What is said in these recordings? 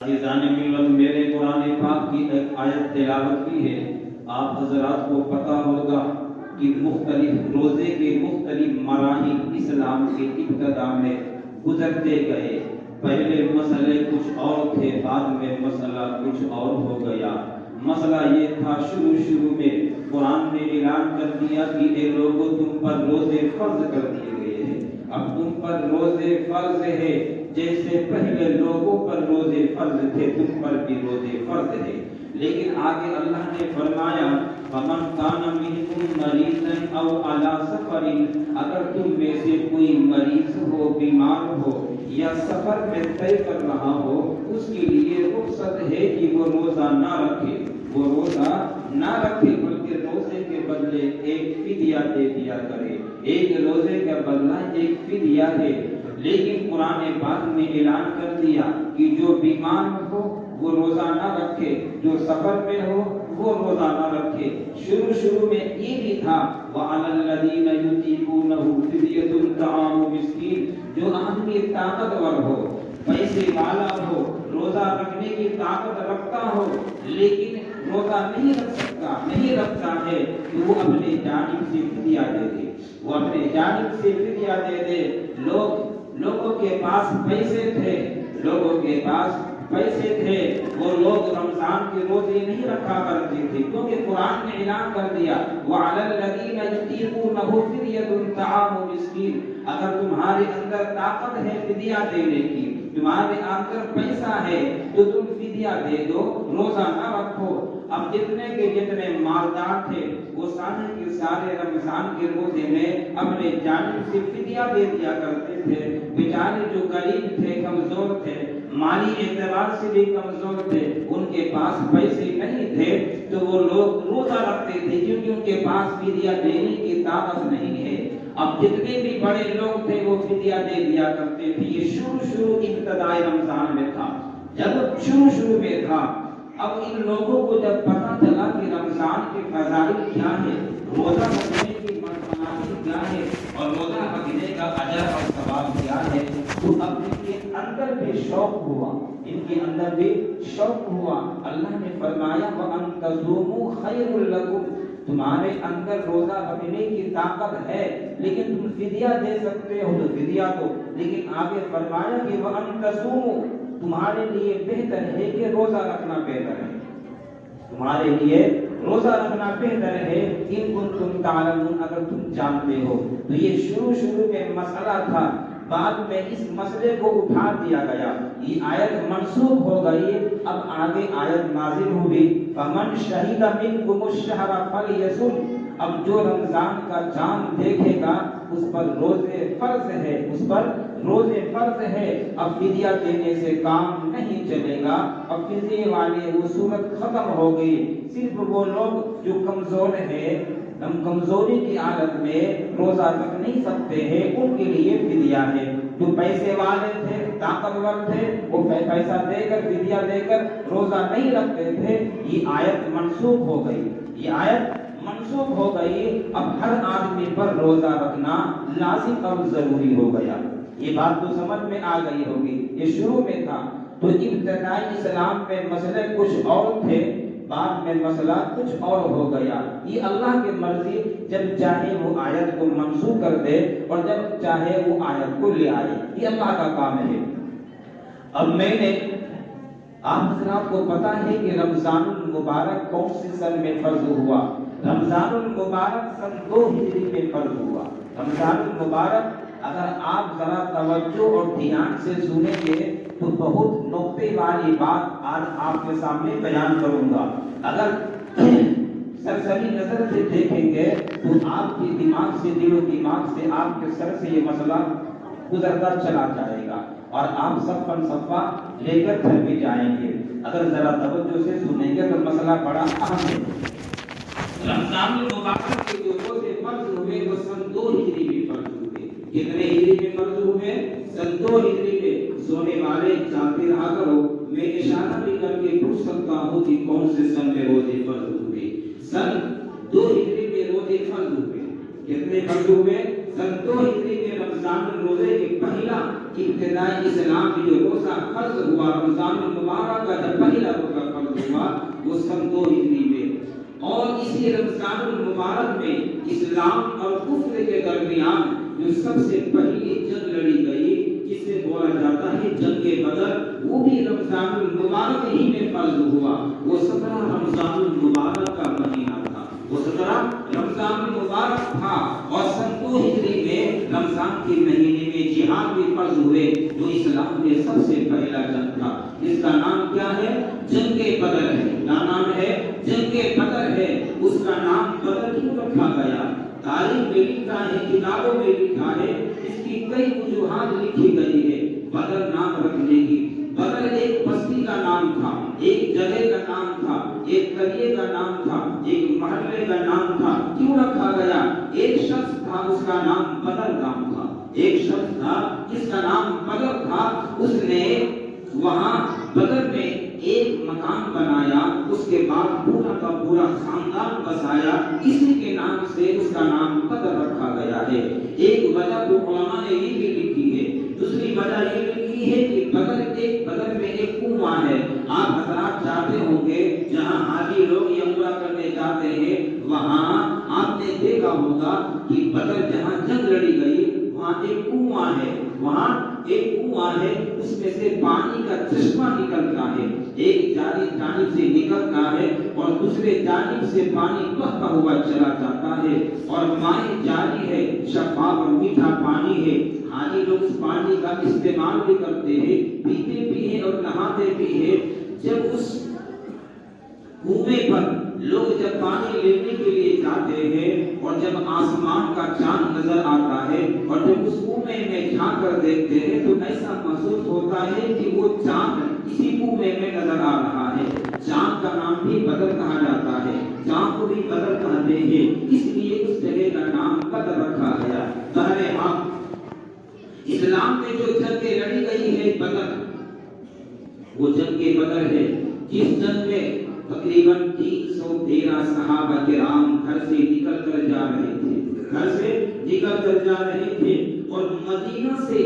عزیزان ملت، میرے قرآن پاک کی ایک آیت تلاوت کی ہے۔ آپ حضرات کو پتہ ہوگا کہ مختلف روزے کے مختلف مراحل اسلام کے ابتدا میں گزرتے گئے۔ پہلے مسئلے کچھ اور تھے، بعد میں مسئلہ کچھ اور ہو گیا۔ مسئلہ یہ تھا، شروع میں قرآن نے اعلان کر دیا کہ اے لوگوں، تم پر روزے فرض کر دیے گئے ہیں۔ اب تم پر روزے فرض ہے، جیسے پہلے لوگوں پر روزے فرض تھے، تم پر بھی روزے فرض ہے۔ لیکن آگے اللہ نے فرمایا فَمَنْ كَانَ مِنْكُمْ مَرِيضًا أَوْ عَلَى سَفَرٍ، اگر تم میں سے کوئی مریض ہو، بیمار ہو یا سفر میں طے کر رہا ہو، اس کے لیے رخصت ہے کہ وہ روزہ نہ رکھے، بلکہ روزے کے بدلے ایک فدیہ دے دیا کرے۔ ایک روزے کا بدلہ ایک فدیہ ہے۔ لیکن قرآن پاک نے اعلان کر دیا کہ جو بیمار ہو وہ روزہ نہ رکھے، جو سفر میں ہو وہ روزہ نہ رکھے۔ شروع میں یہ بھی تھا وَعَلَى الَّذِينَ يُطِيقُونَهُ فِدْيَةٌ طَعَامُ مِسْكِينٍ، جو آدمی طاقتور ہو، پیسے والا ہو، روزہ رکھنے کی طاقت رکھتا ہو لیکن روزہ نہیں رکھتا ہے، تو وہ اپنے جانب سے فدیہ دے دے۔ وہ اپنے جانب سے فدیہ دے دے۔ لوگوں کے پاس پیسے تھے، وہ لوگ رمضان کے روزے نہیں رکھا کرتے تھے، کیونکہ قرآن نے اعلان کر دیا وَعَلَى الَّذِينَ يُطِيقُونَهُ فِدْيَةٌ طَعَامُ مِسْكِينٍ، اگر تمہارے اندر طاقت ہے فدیہ دینے کی، تمہارے اندر پیسہ ہے تو تم فدیہ دے دو، روزہ نہ رکھو۔ اب جتنے مالدار تھے وہ سارے رمضان کے روزے میں اپنے جانب سے فدیہ دے دیا کرتے تھے۔ بیچارے جو غریب تھے، کمزور تھے، مالی اعتبار سے بھی کمزور تھے، ان کے پاس پیسے نہیں تھے، تو وہ لوگ روزہ رکھتے تھے کیونکہ ان کے پاس فدیہ دینے کی طاقت نہیں ہے۔ اب جتنے بھی بڑے لوگ تھے وہ فدیہ دے دیا کرتے تھے۔ یہ شروع ابتدائی رمضان میں تھا، جب شروع میں تھا۔ اب ان لوگوں کو جب پتہ چلا کہ رمضان کے فضائل کیا ہے، روزہ رکھنے کی مرتبہ کیا ہے اور روزہ رکھنے کا اجر اور ثواب کیا ہے، تو اب ان کے اندر بھی شوق ہوا۔ اللہ نے فرمایا وَأَن تَصُومُوا خَيْرٌ لَكُمْ، تمہارے اندر روزہ رکھنے کی طاقت ہے لیکن تم فدیہ دے سکتے ہو تو فدیہ دو۔ لیکن آگے فرمایا کہ وَأَن تَصُومُوا، تمہارے لیے بہتر ہے کہ روزہ رکھنا بہتر ہے، تمہارے لیے روزہ رکھنا بہتر ہے ان کنتم تعلمون، اگر تم جانتے ہو۔ تو یہ شروع میں مسئلہ تھا، بعد میں اس مسئلے کو اٹھا دیا گیا، یہ آیت منسوخ ہو گئی۔ اب آگے آیت نازل ہوئی فَمَنْ شَهِدَ مِنْكُمُ الشَّهْرَ فَلْيَصُمْ، اب جو رمضان کا چاند دیکھے گا اس پر روزے فرض ہے۔ اب فدیہ دینے سے کام نہیں چلے گا، اب فدیے والے وہ صورت ختم ہو گئی۔ صرف وہ لوگ جو کمزور ہیں، ہم کمزوری کی حالت میں روزہ رکھ نہیں سکتے ہیں، ان کے لیے فدیہ ہے۔ جو پیسے والے تھے، طاقتور تھے، وہ پیسہ دے کر فدیہ دے کر روزہ نہیں رکھتے تھے۔ یہ آیت منسوخ ہو گئی، اب ہر آدمی پر روزہ رکھنا لازم اور ضروری ہو گیا۔ یہ بات تو سمجھ میں آ گئی ہوگی، یہ شروع میں تھا۔ تو ابتدائی اسلام میں مسئلے کچھ اور تھے، بعد میں مسئلہ کچھ اور ہو گیا۔ یہ اللہ کی مرضی، جب چاہے وہ آیت کو منسوخ کر دے اور جب چاہے وہ آیت کو لے آئے، یہ اللہ کا کام ہے۔ اب آپ حضرات کو پتا ہے کہ رمضان المبارک کون سے سن میں فرض ہوا؟ رمضان المبارک سن 2 ہجری میں فرض ہوا۔ رمضان المبارک اگر آپ ذرا توجہ اور دھیان سے سنیں گے تو بہت نقطے والی بات آج آپ کے سامنے بیان کروں گا۔ اگر سرسری نظر سے دیکھیں گے تو آپ کے دماغ سے، دل و دماغ سے، آپ کے سر سے یہ مسئلہ گزرتا چلا جائے گا اور آپ صفہ لے کر گھر بھی جائیں گے۔ اگر ذرا توجہ سے سنیں گے تو مسئلہ بڑا اہم ہے۔ رمضان المبارک کے جو روزے فرض ہوئے وہ سن 2 ہجری میں فرض ہوئے۔ کتنے ہجری میں فرض ہوئے؟ سن 2 ہجری میں۔ سونے والے جانتے رہا کرو، میں اشارہ بھی کر کے پوچھ سکتا ہوں کہ کون سے سن میں روزے فرض ہوئے۔ سن 2 ہجری میں روزے فرض ہوئے۔ کتنے فرض ہوئے؟ سن 2 ہجری میں رمضان الروزے کے پہلا ابتدائی اسلام میں جو روزہ فرض ہوا، رمضان المبارک کا جب پہلا روزہ فرض ہوا وہ سن 2 ہجری میں، اور اسی رمضان المبارک میں اسلام اور کفر کے درمیان جو سب سے پہلی جنگ لڑی گئی جسے بولا جاتا ہے جنگ بدر، وہ بھی رمضان المبارک ہی میں فرض ہوا۔ وہ 17 رمضان المبارک کا مہینہ تھا، وہ 17 رمضان المبارک تھا، اور سن 2 ہجری میں رمضان کے مہینے میں جہاد بھی فرض ہوئے جو اسلام میں سب سے پہلا جنگ تھا، جس کا نام کیا ہے؟ جنگ بدر ہے۔ کیا نام ہے؟ جنگ بدر ہے۔ اس کا نام بدر کیوں رکھا گیا؟ تاریخ میں لکھا ہے، کتابوں میں لکھا ہے، اس کی کئی وجوہات لکھی گئی ہے بدر نام رکھنے کی۔ بدر ایک بستی کا نام تھا، ایک جگہ کا نام تھا، ایک قریے کا نام تھا، ایک محلے کا نام تھا۔ کیوں رکھا گیا؟ ایک شخص تھا، اس کا نام بدر نام تھا، ایک شخص تھا جس کا نام بدر تھا، اس نے وہاں بدر میں ایک مکان بنایا، اس کے بعد پورا کا پورا خاندان بسایا، اسی کے نام سے اس کا نام بدر رکھا گیا ہے۔ ایک وجہ تو علماء نے یہ بھی لکھی ہے، دوسری وجہ یہ لکھی ہے کہ بدر میں ایک کنواں ہے۔ آپ حضرات جاتے ہوں گے جہاں حاجی لوگ یہ عمرہ کرنے جاتے ہیں، وہاں آپ نے دیکھا ہوگا کہ بدر جہاں جنگ لڑی گئی وہاں ایک کنواں ہے، وہاں ایک کنواں ہے، اس میں سے پانی کا چشمہ نکلتا ہے، ایک جانب سے نکلتا ہے اور دوسرے جانب سے پانی بہتا ہوا چلا جاتا ہے، اور مائع جاری ہے، شفاف اور میٹھا پانی ہے۔ حاجی لوگ اس پانی کا استعمال بھی کرتے ہیں، پیتے بھی ہیں اور نہاتے بھی ہیں۔ جب اس کنویں پر لوگ جب پانی لینے کے لیے جاتے ہیں اور جب آسمان کا چاند نظر آتا ہے اور جب اس کنویں میں جھانک کر دیکھتے ہیں تو ایسا محسوس ہوتا ہے کہ وہ چاند اسی کنویں میں نظر آ رہا ہے۔ چاند کا نام بھی بدر کہا جاتا ہے، چاند کو بھی بدر کہتے ہیں، اس لیے اس جگہ کا نام بدر رکھا گیا۔ بہرحال اسلام میں جو جنگیں لڑی گئی ہے بدر، وہ جنگ بدر ہے، جس جنگ میں تقریباً 313 صحابہ کرام گھر سے نکل کر جا رہے تھے، اور مدینہ سے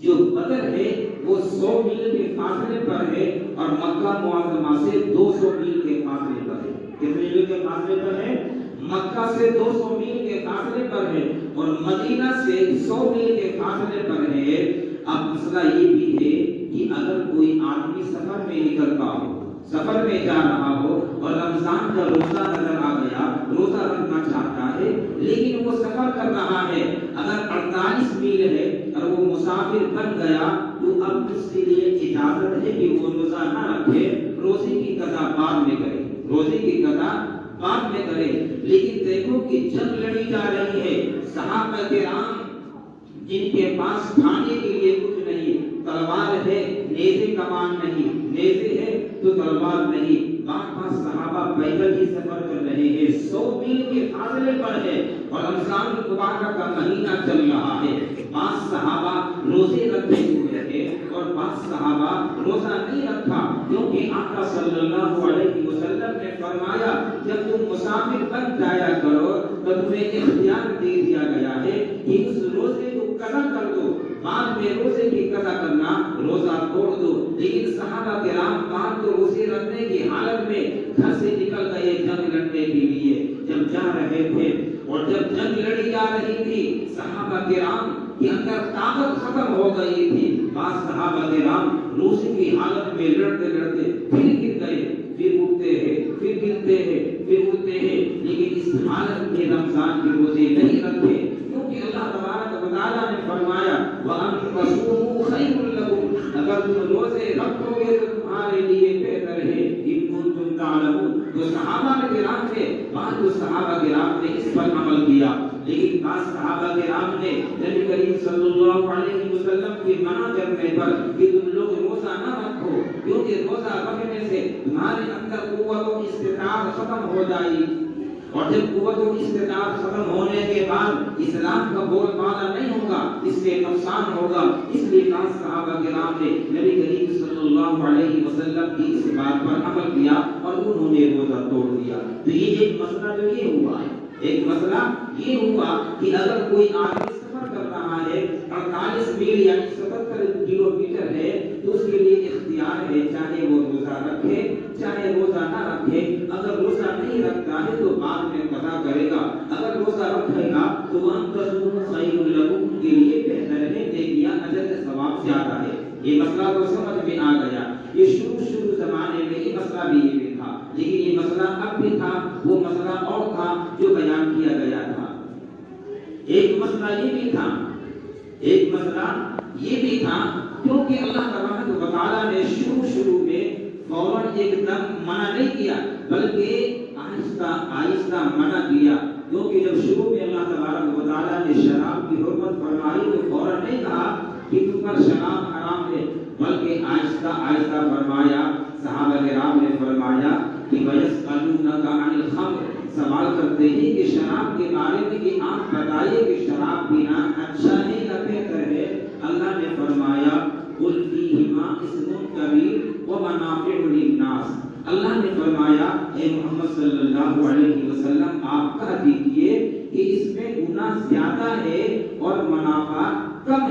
جو بدر ہے وہ 100 میل کے فاصلے پر ہے، اور مکہ معظمہ سے 200 میل کے فاصلے پر ہے۔ کتنے میل کے فاصلے پر ہے؟ مکہ سے 200 میل کے فاصلے پر ہے، اور مدینہ سے 100 میل کے فاصلے پر ہے۔ اب مسئلہ یہ بھی ہے کہ اگر کوئی آدمی سفر میں نکلتا ہو، سفر میں جا رہا ہو اور رمضان کا روزہ نظر آ گیا، روزہ رکھنا چاہتا ہے لیکن وہ سفر کر رہا ہے، اگر 48 میل ہے اور وہ مسافر بن گیا تو اب اس کے لیے اجازت ہے کہ وہ روزہ نہ رکھے، روزے کی قضا بعد میں کرے، روزے کی قضا بعد میں کرے۔ لیکن دیکھو کہ جنگ لڑی جا رہی ہے، صحابہ کرام جن کے پاس کھانے کے لیے کچھ نہیں، تلوار ہے نیزے کمان نہیں، نیزے ہے تو تلوار نہیں، بعض صحابہ پیدل ہی سفر کر رہے ہیں، 100 میل کے فاصلے پر ہے اور رمضان المبارک کا مہینہ چل رہا ہے۔ بعض صحابہ روزے رکھے ہوئے تھے اور بعض صحابہ روزہ نہیں رکھا، کیونکہ آقا صلی اللہ علیہ وسلم نے فرمایا جب تم مسافر بن جایا کرو تو تمہیں اختیار دے دیا گیا ہے کہ اس روزے کو قضا کر دو، بعد میں روزے کی قضا کرنا، روزہ توڑ دو۔ لیکن صحابہ کرام بعد تو روزے رکھنے کی حالت میں گھر سے نکل گئے جنگ لڑنے کے لیے۔ جب جا رہے تھے اور جب جنگ لڑی جا رہی تھی، صحابہ کرام کے اندر طاقت ختم ہو گئی تھی، بعض صحابہ کرام روزے کی حالت میں لڑتے لڑتے پھر گر گئے، پھر اٹھتے ہیں، پھر گرتے ہیں، پھر اٹھتے ہیں، لیکن اس حالت میں رمضان کے روزے نہیں رکھے، کیونکہ اللہ تبارک و تعالیٰ نے فرمایا وَأَن تَصُومُوا خَيْرٌ لَكُمْ، اگر تم روزے رکھو گے تو تمہارے لیے بہتر ہے، ان کنتم تعلمون۔ تو صحابہ کرام نے، بعض صحابہ کرام نے اس پر عمل کیا، لیکن بعض صحابہ کرام نے نبی کریم صلی اللہ علیہ وسلم کی منع کرنے پر کہ تم لوگ روزہ نہ رکھو، کیونکہ روزہ رکھنے سے تمہارے اندر قوت و استطاعت ختم ہو جائے گی، اور جب قوت و استطاعت ختم ہونے کے بعد اسلام کا بول بالا نہیں ہوگا، اس سے نقصان ہوگا۔ اس لیے بعض صحابہ کرام نے نبی کریم صلی اللہ علیہ وسلم کی اس بات پر عمل کیا اور انہوں نے روزہ توڑ دیا۔ تو یہ ایک مسئلہ جو یہ ہوا ہے، ایک مسئلہ یہ ہوا کہ اگر کوئی آدمی سفر کر رہا ہے 48 میل یعنی 77 کلومیٹر ہے تو اس کے لیے اختیار ہے چاہے وہ روزہ رکھے چاہے روزہ نہ رکھے. اگر روزہ نہیں رکھتا ہے تو بعد میں قضا کرے گا. اگر روزہ رکھے گا تو وَأَن تَصُومُوا خَيْرٌ لَكُمْ کے لیے بہتر ہے, نیکیاں اجر ثواب زیادہ ہے. یہ مسئلہ تو سمجھ میں آ گیا. یہ شروع زمانے میں یہ مسئلہ بھی یہ تھا, لیکن یہ مسئلہ اب بھی تھا, وہ مسئلہ اور تھا جو بیان کیا گیا تھا. ایک مسئلہ یہ بھی تھا کیونکہ اللہ تبارک و تعالیٰ نے شروع میں فوراً ایک دم منع نہیں کیا بلکہ آہستہ آہستہ منع کیا. کیونکہ جب شروع میں اللہ تبارک و تعالیٰ نے شراب کی حرمت فرمائی تو فوراً نہیں کہا کہ تم پر شراب حرام ہے, بلکہ آہستہ آہستہ فرمایا. صحابہ کرام نے فرمایا کہ وَيَسْأَلُونَكَ عَنِ الْخَمْرِ, سوال کرتے ہیں کہ شراب کے بارے میں کہ آپ بتائیے کہ شراب پینا اچھا ہے یا بہتر ہے. اللہ نے فرمایا قُلْ فِيهِمَا إِثْمٌ كَبِيرٌ وَمَنَافِعُ لِلنَّاسِ. اللہ نے فرمایا اے محمد صلی اللہ علیہ وسلم آپ کہہ دیجئے کہ اس میں گناہ زیادہ ہے اور منافع کم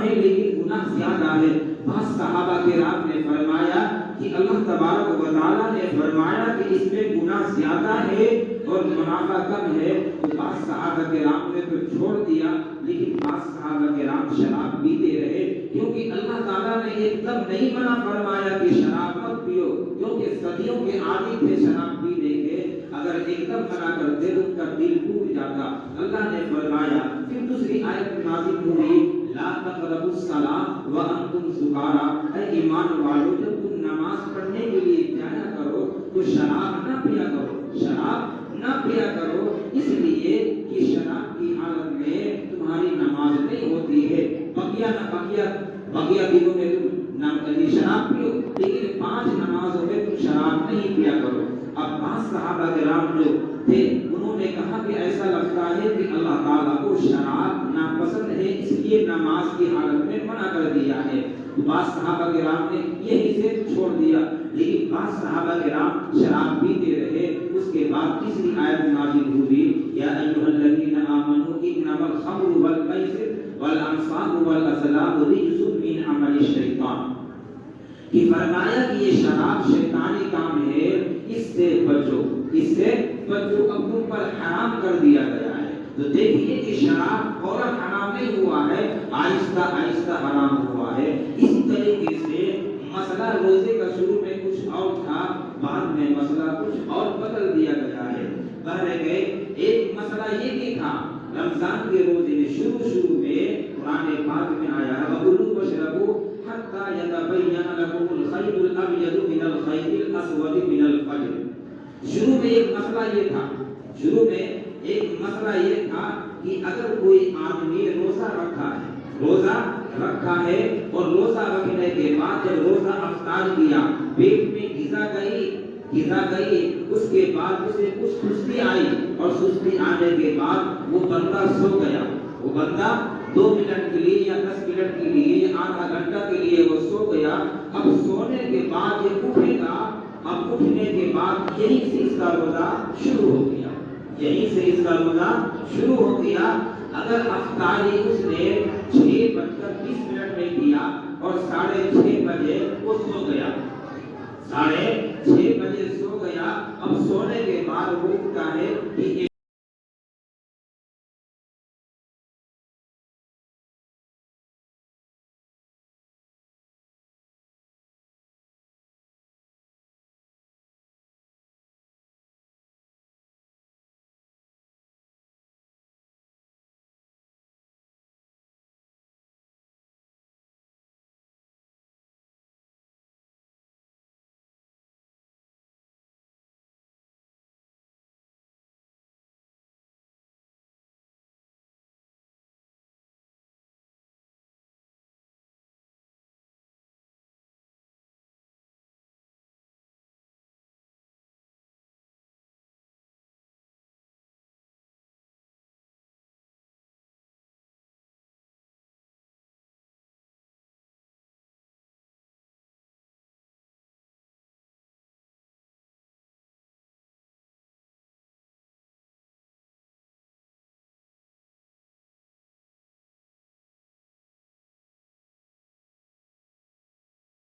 ہے لیکن گناہ زیادہ ہے. بعض صحابہ کرام نے فرمایا کہ اللہ تبارک و تعالیٰ نے فرمایا کہ اس میں گناہ زیادہ ہے اور منافع کم ہے. تو بعض صحابہ کرام نے تو چھوڑ دیا, لیکن بعض صحابہ کرام شراب پیتے رہے, کیونکہ اللہ تعالیٰ نے ایک دم نہیں منع فرمایا کہ شراب مت پیو, کیونکہ صدیوں کے عادی تھے شراب پینے کے. اگر ایک دم منع کرتے تو ان کا دل ٹوٹ جاتا. اللہ نے فرمایا, پھر دوسری آیت نازل ہوئی لا تقربوا الصلاة وانتم سکارى, اے ایمان والو جب تم نماز پڑھنے کے لیے جایا کرو تو شراب نہ پیا کرو, اس لیے کہ شراب کی حالت میں تمہاری نماز نہیں ہوتی ہے. بقیہ دنوں میں تم شراب پیو, لیکن 5 نمازوں میں تم شراب نہیں پیا کرو. اب بعض صحابہ کرام جو تھے انہوں نے کہا کہ ایسا لگتا ہے کہ اللہ تعالیٰ کو شراب ناپسند ہے, اس لیے نماز کی حالت میں منع کر دیا ہے. بعض صحابہ کرام نے یہی سے چھوڑ دیا, لیکن بعض صحابہ کرام شراب پیتے رہے. اس کے بعد تیسری آیت نازل ہوئی یا ایھا الذین آمنوا انما الخمر والمیسر والانصاب والازلام رجس من عمل الشیطان, کہ فرمایا کہ یہ شراب شیطانی کام ہے, اس سے بچو اب تم پر حرام کر دیا گیا ہے. تو دیکھیے کہ شراب فوراً حرام نہیں ہوا ہے, آہستہ آہستہ حرام ہوا ہے. اسی طریقے سے مسئلہ روزے کا شروع میں کچھ اور تھا, بعد میں مسئلہ کچھ اور بدل دیا گیا ہے. بہرکہ ایک مسئلہ یہ بھی تھا رمضان کے روزے میں شروع میں قرآن پاک میں آیا ہے وَكُلُوا وَاشْرَبُوا حَتَّى يَتَبَيَّنَ لَكُمُ الْخَيْطُ الْأَبْيَضُ مِنَ الْخَيْطِ الْأَسْوَدِ مِنَ الْفَجْرِ. شروع میں ایک مسئلہ یہ تھا کہ اگر کوئی آدمی روزہ رکھا ہے اور روزہ رکھنے کے بعد جب روزہ افطار کیا, پیٹ میں غذا گئی, اس کے بعد اسے کچھ سستی آئی اور سستی آنے کے بعد وہ بندہ سو گیا. وہ بندہ 2 منٹ کے لیے یا 10 منٹ کے لیے یا آدھا گھنٹہ کے لیے وہ سو گیا. اب سونے کے بعد یہ اٹھے گا, اب اٹھنے کے بعد یہیں سے اس کا روزہ شروع ہو گیا. اگر افطاری اس نے 6:20 میں کیا اور 6:30 بجے وہ سو گیا, 6:30 بجے سو گیا. اب سونے کے بعد وہ اٹھتا ہے کہ